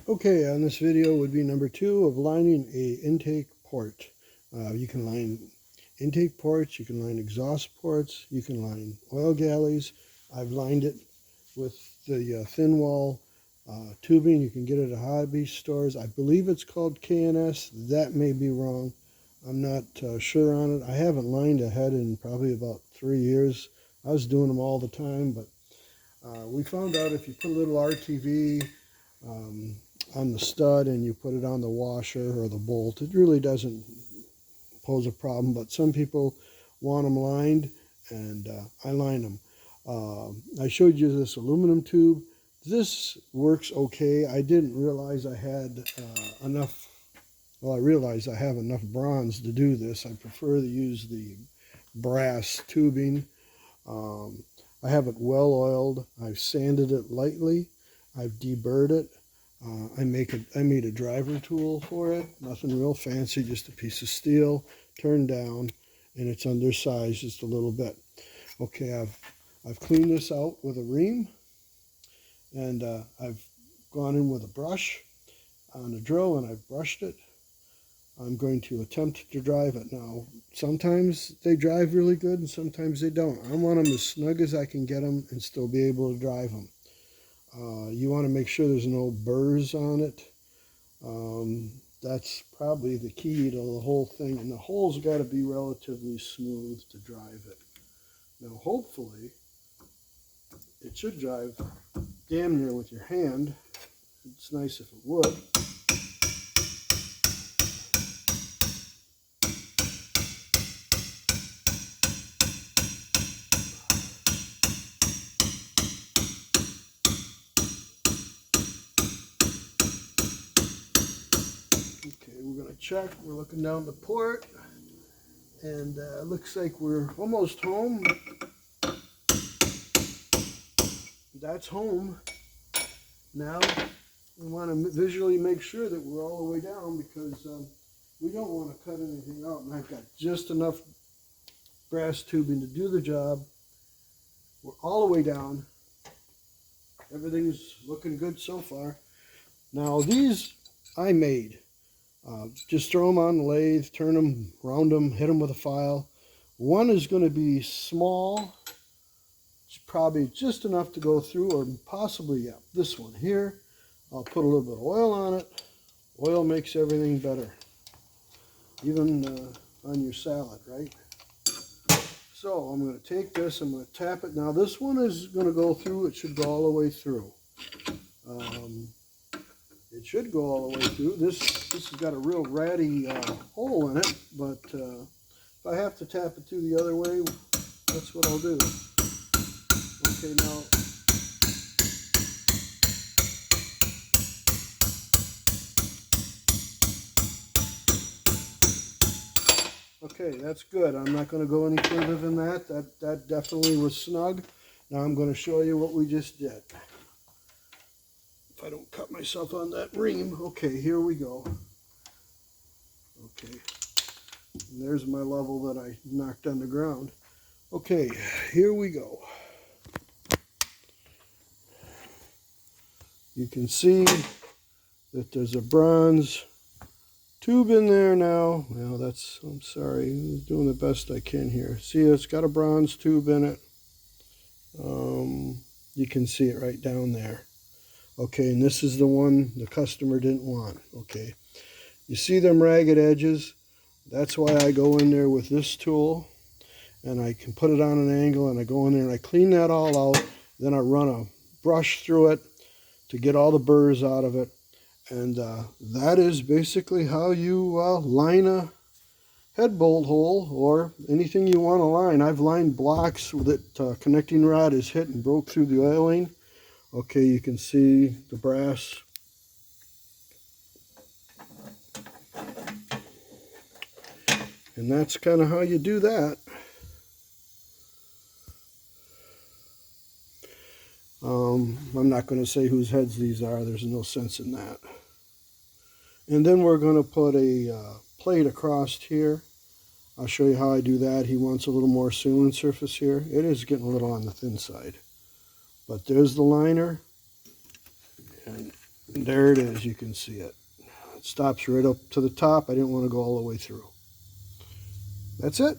Okay, on this video would be number 2 of lining a intake port. You can line intake ports, you can line exhaust ports, you can line oil galleys. I've lined it with the thin wall tubing. You can get it at hobby stores. I believe it's called K&S. That may be wrong. I'm not sure on it. I haven't lined a head in probably about 3 years. I was doing them all the time, but we found out if you put a little RTV um, on the stud and you put it on the washer or the bolt, it really doesn't pose a problem. But some people want them lined, and I line them. I showed you this aluminum tube. This works okay. I didn't realize I had enough. Well, I realized I have enough bronze to do this. I prefer to use the brass tubing. Um, I have it well oiled. I've sanded it lightly. I've deburred it. I made a driver tool for it. Nothing real fancy, just a piece of steel turned down, and it's undersized just a little bit. Okay, I've cleaned this out with a ream, and I've gone in with a brush on a drill, and I've brushed it. I'm going to attempt to drive it now. Sometimes they drive really good, and sometimes they don't. I want them as snug as I can get them and still be able to drive them. You want to make sure there's no burrs on it. That's probably the key to the whole thing. And the hole's got to be relatively smooth to drive it. Now, hopefully, it should drive damn near with your hand. It's nice if it would. Okay, we're going to check. We're looking down the port, and it looks like we're almost home. That's home. Now we want to visually make sure that we're all the way down, because we don't want to cut anything out. And I've got just enough brass tubing to do the job. We're all the way down. Everything's looking good so far. Now these I made. Just throw them on the lathe, turn them, round them, hit them with a file. One is going to be small. It's probably just enough to go through, or possibly, yeah, this one here. I'll put a little bit of oil on it. Oil makes everything better, even on your salad, right? So I'm going to take this, I'm going to tap it. Now this one is going to go through. It should go all the way through. It should go all the way through. This has got a real ratty hole in it, but if I have to tap it through the other way, that's what I'll do. Okay, now okay, that's good. I'm not going to go any further than that. That definitely was snug. Now I'm going to show you what we just did. If I don't cut myself on that ream. Okay, here we go. Okay, and there's my level that I knocked on the ground. Okay, here we go. You can see that there's a bronze tube in there now. Well, I'm sorry, I'm doing the best I can here. See, it's got a bronze tube in it. You can see it right down there. Okay, and this is the one the customer didn't want. Okay, you see them ragged edges? That's why I go in there with this tool, and I can put it on an angle, and I go in there and I clean that all out. Then I run a brush through it to get all the burrs out of it. And that is basically how you line a head bolt hole, or anything you want to line. I've lined blocks that connecting rod is hit and broke through the oiling. Okay, you can see the brass. And that's kind of how you do that. I'm not going to say whose heads these are. There's no sense in that. And then we're going to put a plate across here. I'll show you how I do that. He wants a little more sealing surface here. It is getting a little on the thin side. But there's the liner. And And there it is, you can see it. It stops right up to the top. I didn't want to go all the way through. That's it.